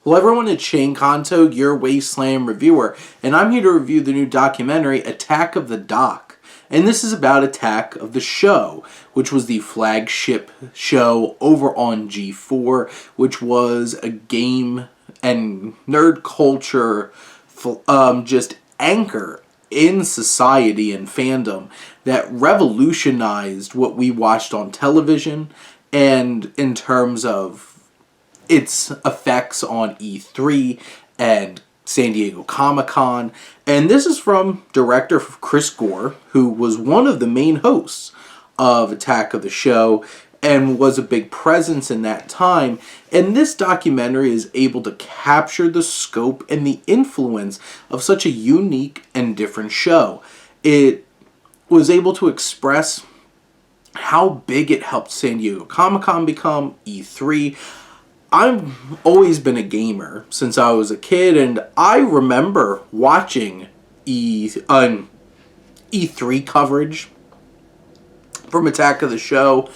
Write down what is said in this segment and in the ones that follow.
Hello everyone, it's Shane Kanto, your Wasteland reviewer, and I'm here to review the new documentary, Attack of the Doc. And this is about Attack of the Show, which was the flagship show over on G4, which was a game and nerd culture just anchor in society and fandom that revolutionized what we watched on television, and in terms of its effects on E3 and San Diego Comic-Con. And this is from director Chris Gore, who was one of the main hosts of Attack of the Show and was a big presence in that time. And this documentary is able to capture the scope and the influence of such a unique and different show. It was able to express how big it helped San Diego Comic-Con become, E3. I've always been a gamer since I was a kid, and I remember watching E3 coverage from Attack of the Show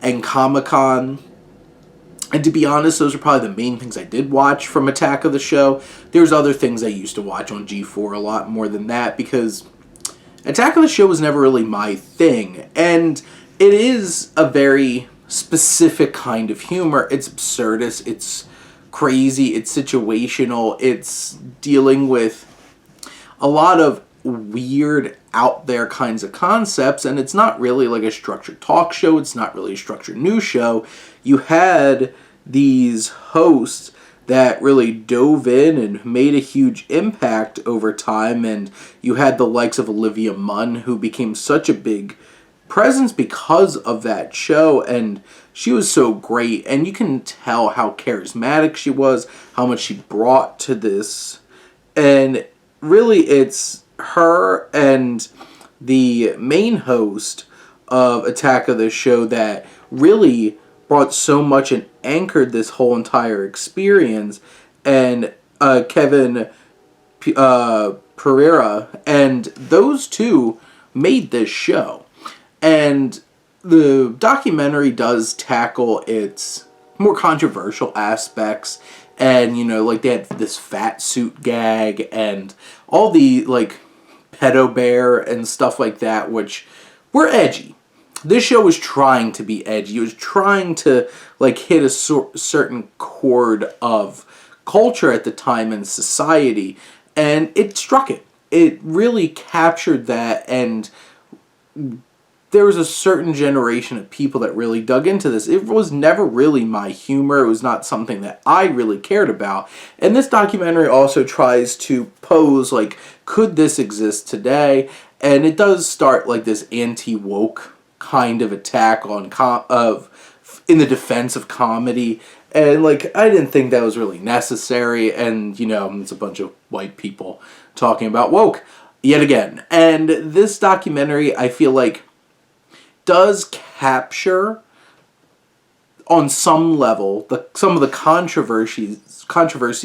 and Comic-Con. And to be honest, those are probably the main things I did watch from Attack of the Show. There's other things I used to watch on G4 a lot more than that, because Attack of the Show was never really my thing. And it is a very specific kind of humor. It's absurdist, it's crazy, it's situational, it's dealing with a lot of weird, out there kinds of concepts, and it's not really like a structured talk show, it's not really a structured news show. You had these hosts that really dove in and made a huge impact over time, and you had the likes of Olivia Munn, who became such a big presence because of that show, and she was so great, and you can tell how charismatic she was, how much she brought to this, and really it's her and the main host of Attack of the Show that really brought so much and anchored this whole entire experience, and Kevin Pereira, and those two made this show. And the documentary does tackle its more controversial aspects, and like they had this fat suit gag and all the pedo bear and stuff like that, which were edgy. This show was trying to be edgy. It was trying to hit a certain chord of culture at the time in society, and it struck it. It really captured that, and there was a certain generation of people that really dug into this. It was never really my humor. It was not something that I really cared about. And this documentary also tries to pose, could this exist today? And it does start this anti-woke kind of attack on in the defense of comedy. And I didn't think that was really necessary. And it's a bunch of white people talking about woke yet again. And this documentary, I feel does capture on some level some of the controversies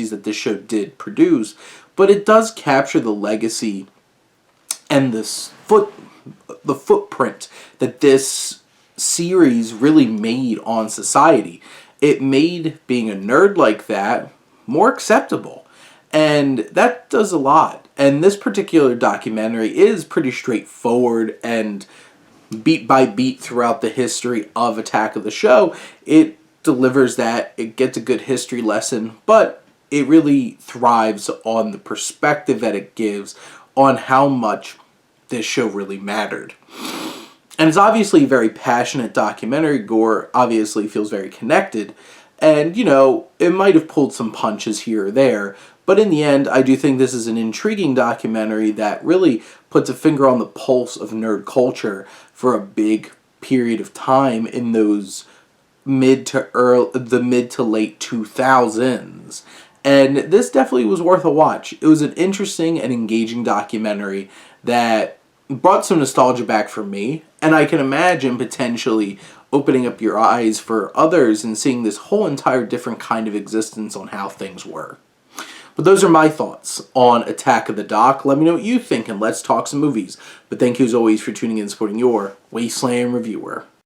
that this show did produce, but it does capture the legacy and the footprint that this series really made on society. It made being a nerd like that more acceptable, and that does a lot. And this particular documentary is pretty straightforward and beat by beat throughout the history of Attack of the Show. It delivers that. It gets a good history lesson, but it really thrives on the perspective that it gives on how much this show really mattered. And it's obviously a very passionate documentary. Gore obviously feels very connected, and it might have pulled some punches here or there, but in the end, I do think this is an intriguing documentary that really puts a finger on the pulse of nerd culture for a big period of time in those mid to late 2000s. And this definitely was worth a watch. It was an interesting and engaging documentary that brought some nostalgia back for me, and I can imagine potentially opening up your eyes for others and seeing this whole entire different kind of existence on how things were. But those are my thoughts on Attack of the Doc. Let me know what you think, and let's talk some movies. But thank you as always for tuning in and supporting your Wasteland reviewer.